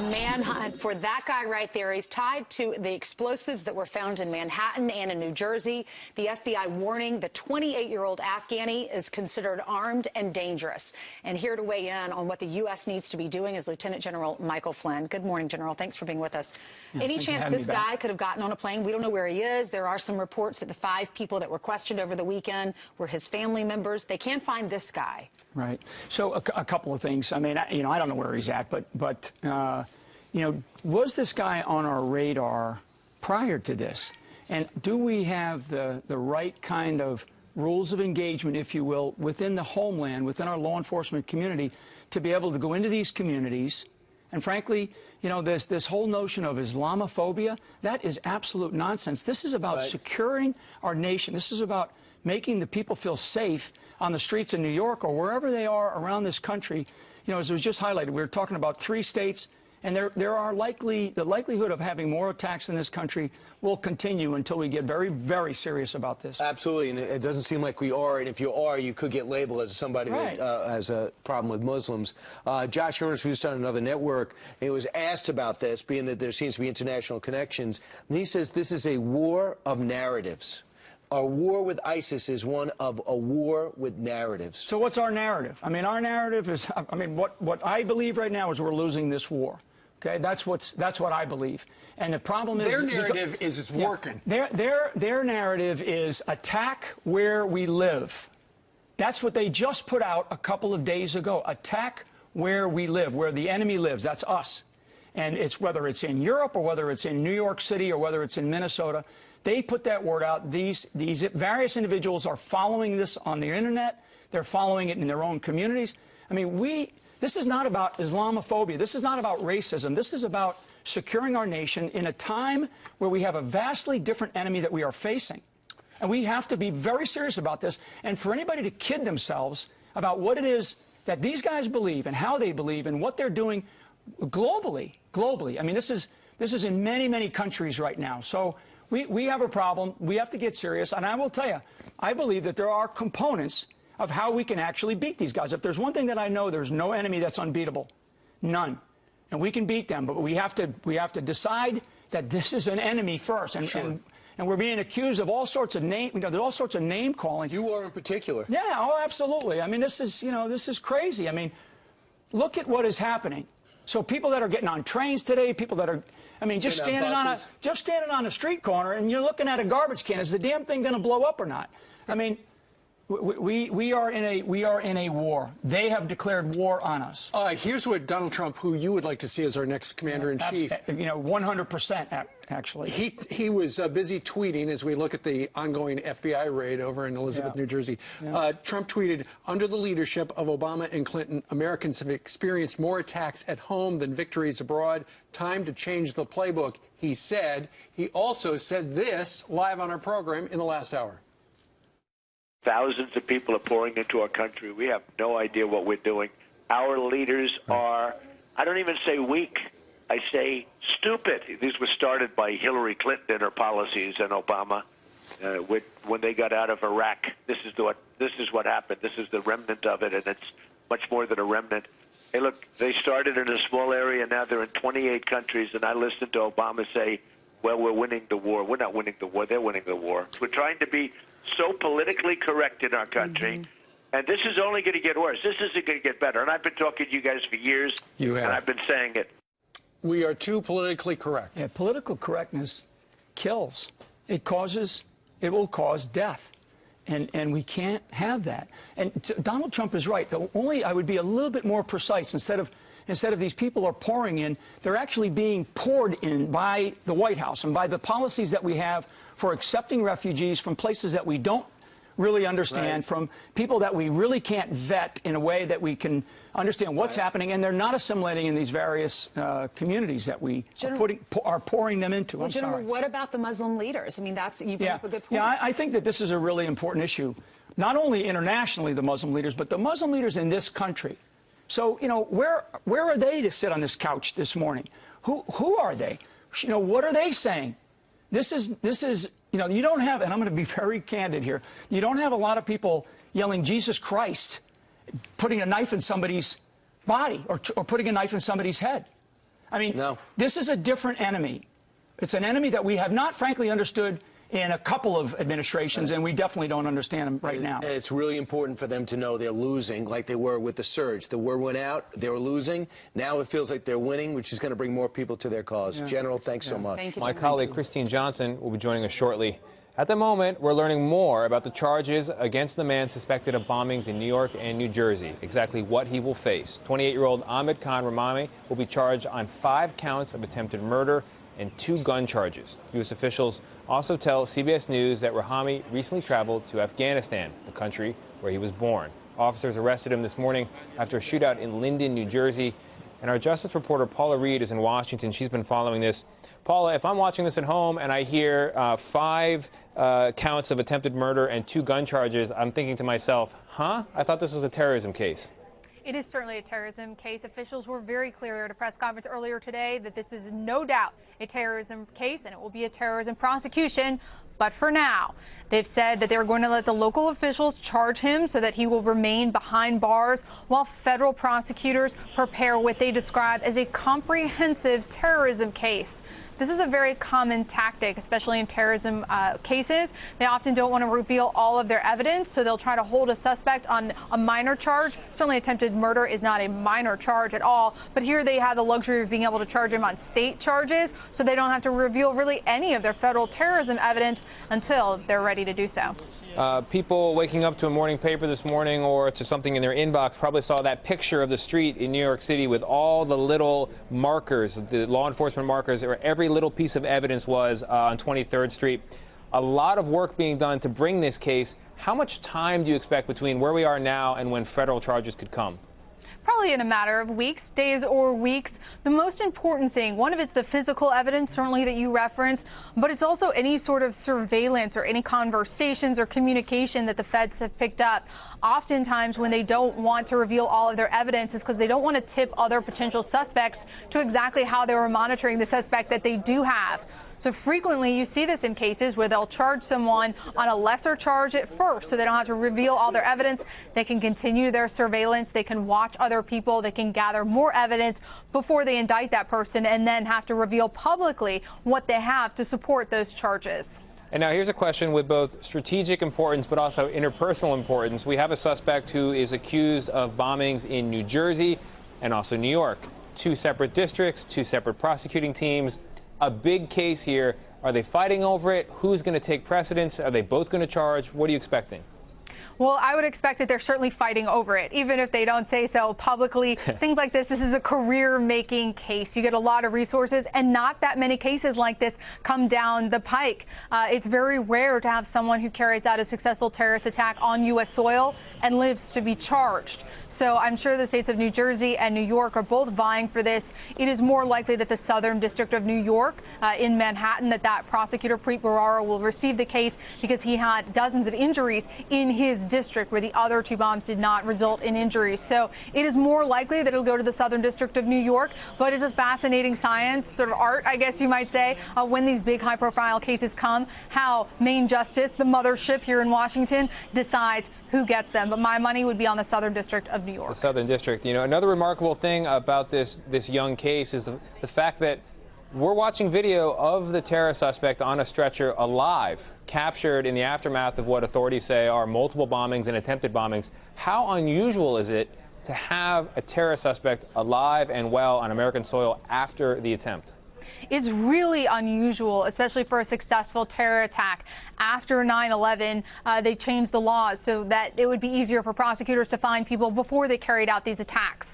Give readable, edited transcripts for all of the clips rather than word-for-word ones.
manhunt for that guy right there. He's tied to the explosives that were found in Manhattan and in New Jersey. The FBI warning the 28-year-old Afghani is considered armed and dangerous. And here to weigh in on what the U.S. needs to be doing is Lieutenant General Michael Flynn. Good morning, General. Thanks for being with us. Yeah, any chance this guy could have gotten on a plane? We don't know where he is. There are some reports that the 5 people that were questioned over the weekend were his family members. They can't find this guy. Right. So a couple of things. I mean, I don't know where he's at, but was this guy on our radar prior to this? And do we have the right kind of rules of engagement, if you will, within the homeland, within our law enforcement community, to be able to go into these communities? And frankly, this whole notion of Islamophobia, that is absolute nonsense. This is about securing our nation. This is about making the people feel safe on the streets in New York or wherever they are around this country. As it was just highlighted, we were talking about 3 states, and the likelihood of having more attacks in this country will continue until we get very, very serious about this. Absolutely, and it doesn't seem like we are. And if you are, you could get labeled as somebody that has a problem with Muslims. Josh Ernest, who's on another network, he was asked about this, being that there seems to be international connections. And he says this is a war of narratives. Our war with ISIS is one of a war with narratives. So what's our narrative? I mean, our narrative is, what I believe right now is we're losing this war. Okay, that's what I believe. And the problem is... Their narrative is it's working. Their narrative is attack where we live. That's what they just put out a couple of days ago. Attack where we live, where the enemy lives. That's us. And it's whether it's in Europe or whether it's in New York City or whether it's in Minnesota. They put that word out. These various individuals are following this on the internet. They're following it in their own communities. I mean, this is not about Islamophobia. This is not about racism. This is about securing our nation in a time where we have a vastly different enemy that we are facing. And we have to be very serious about this. And for anybody to kid themselves about what it is that these guys believe and how they believe and what they're doing globally. I mean, this is in many, many countries right now. So we have a problem. We have to get serious. And I will tell you, I believe that there are components of how we can actually beat these guys. If there's one thing that I know, there's no enemy that's unbeatable. None. And we can beat them, but we have to decide that this is an enemy first. And, sure. and we're being accused of all sorts of there's all sorts of name calling. You are in particular. Yeah, oh, absolutely. I mean, this is crazy. I mean, look at what is happening. So people that are getting on trains today, people that are, just standing on a street corner and you're looking at a garbage can. Is the damn thing going to blow up or not? I mean, we are in a war. They have declared war on us. Here's what Donald Trump, who you would like to see as our next commander-in-chief. 100%, actually. He was busy tweeting as we look at the ongoing FBI raid over in Elizabeth, New Jersey. Trump tweeted, under the leadership of Obama and Clinton, Americans have experienced more attacks at home than victories abroad. Time to change the playbook, he said. He also said this live on our program in the last hour. Thousands of people are pouring into our country. We have no idea what we're doing. Our leaders are, I don't even say weak, I say stupid. These were started by Hillary Clinton and her policies and Obama when they got out of Iraq. This is what happened. This is the remnant of it, and it's much more than a remnant. Hey, look, they started in a small area. Now they're in 28 countries, and I listened to Obama say, well, we're winning the war. We're not winning the war. They're winning the war. We're trying to be so politically correct in our country, and this is only going to get worse. This isn't going to get better. And I've been talking to you guys for years, and I've been saying it. We are too politically correct. Yeah, political correctness kills. It will cause death, and we can't have that. And Donald Trump is right. I would be a little bit more precise. Instead of these people are pouring in, they're actually being poured in by the White House and by the policies that we have for accepting refugees from places that we don't really understand, from people that we really can't vet in a way that we can understand what's happening, and they're not assimilating in these various communities that we are pouring them into. Well, General, what about the Muslim leaders? I mean, you bring up a good point. Yeah, I think that this is a really important issue, not only internationally, the Muslim leaders, but the Muslim leaders in this country. So, where are they to sit on this couch this morning? Who are they? What are they saying? This is, you don't have, and I'm going to be very candid here, you don't have a lot of people yelling, Jesus Christ, putting a knife in somebody's body or putting a knife in somebody's head. I mean, no. This is a different enemy. It's an enemy that we have not, frankly, understood in a couple of administrations, and we definitely don't understand them right now. And it's really important for them to know they're losing like they were with the surge. The word went out, they were losing. Now it feels like they're winning, which is going to bring more people to their cause. Yeah. General, thanks so much. Thank you, My colleague Christine Johnson will be joining us shortly. At the moment, we're learning more about the charges against the man suspected of bombings in New York and New Jersey, exactly what he will face. 28-year-old Ahmed Khan Rahami will be charged on 5 counts of attempted murder and 2 gun charges. U.S. officials also tell CBS News that Rahami recently traveled to Afghanistan, the country where he was born. Officers arrested him this morning after a shootout in Linden, New Jersey. And our justice reporter Paula Reed is in Washington. She's been following this. Paula, if I'm watching this at home and I hear 5 counts of attempted murder and 2 gun charges, I'm thinking to myself, huh? I thought this was a terrorism case. It is certainly a terrorism case. Officials were very clear at a press conference earlier today that this is no doubt a terrorism case and it will be a terrorism prosecution. But for now, they've said that they're going to let the local officials charge him so that he will remain behind bars while federal prosecutors prepare what they describe as a comprehensive terrorism case. This is a very common tactic, especially in terrorism cases. They often don't want to reveal all of their evidence, so they'll try to hold a suspect on a minor charge. Certainly attempted murder is not a minor charge at all, but here they have the luxury of being able to charge him on state charges, so they don't have to reveal really any of their federal terrorism evidence until they're ready to do so. People waking up to a morning paper this morning or to something in their inbox probably saw that picture of the street in New York City with all the little markers, the law enforcement markers, where every little piece of evidence was on 23rd Street. A lot of work being done to bring this case. How much time do you expect between where we are now and when federal charges could come? Probably in a matter of weeks, days or weeks. The most important thing, one of it's the physical evidence, certainly that you referenced, but it's also any sort of surveillance or any conversations or communication that the feds have picked up. Oftentimes when they don't want to reveal all of their evidence is because they don't want to tip other potential suspects to exactly how they were monitoring the suspect that they do have. So frequently you see this in cases where they'll charge someone on a lesser charge at first so they don't have to reveal all their evidence. They can continue their surveillance. They can watch other people. They can gather more evidence before they indict that person and then have to reveal publicly what they have to support those charges. And now here's a question with both strategic importance but also interpersonal importance. We have a suspect who is accused of bombings in New Jersey and also New York. 2 separate districts, 2 separate prosecuting teams. A big case here. Are they fighting over it? Who's going to take precedence? Are they both going to charge? What are you expecting? Well, I would expect that they're certainly fighting over it, even if they don't say so publicly. Things like this is a career-making case. You get a lot of resources, and not that many cases like this come down the pike. It's very rare to have someone who carries out a successful terrorist attack on U.S. soil and lives to be charged. So I'm sure the states of New Jersey and New York are both vying for this. It is more likely that the Southern District of New York in Manhattan, that prosecutor Preet Bharara will receive the case because he had dozens of injuries in his district where the other 2 bombs did not result in injuries. So it is more likely that it'll go to the Southern District of New York, but it's a fascinating science, sort of art, I guess you might say, when these big high-profile cases come, how Main Justice, the mothership here in Washington, decides who gets them. But my money would be on the Southern District of New York. The Southern District. You know, another remarkable thing about this young case is the fact that we're watching video of the terror suspect on a stretcher alive, captured in the aftermath of what authorities say are multiple bombings and attempted bombings. How unusual is it to have a terror suspect alive and well on American soil after the attempt? It's really unusual, especially for a successful terror attack. After 9/11, they changed the laws so that it would be easier for prosecutors to find people before they carried out these attacks.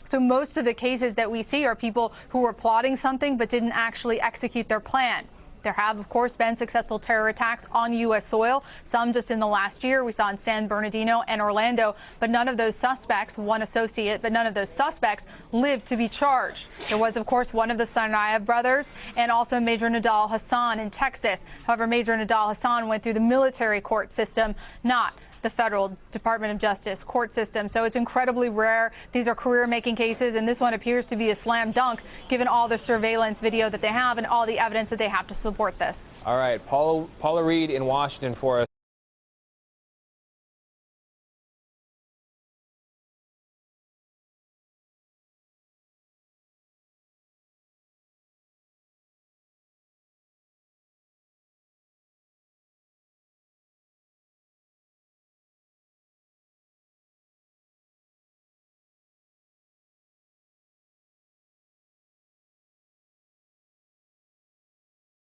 So most of the cases that we see are people who were plotting something but didn't actually execute their plan. There have, of course, been successful terror attacks on U.S. soil, some just in the last year. We saw in San Bernardino and Orlando, but none of those suspects, one associate, but none of those suspects lived to be charged. There was, of course, one of the Tsarnaev brothers and also Major Nidal Hasan in Texas. However, Major Nidal Hasan went through the military court system, not the federal Department of Justice court system. So it's incredibly rare. These are career-making cases, and this one appears to be a slam dunk given all the surveillance video that they have and all the evidence that they have to support this. All right, Paula Reed in Washington for us.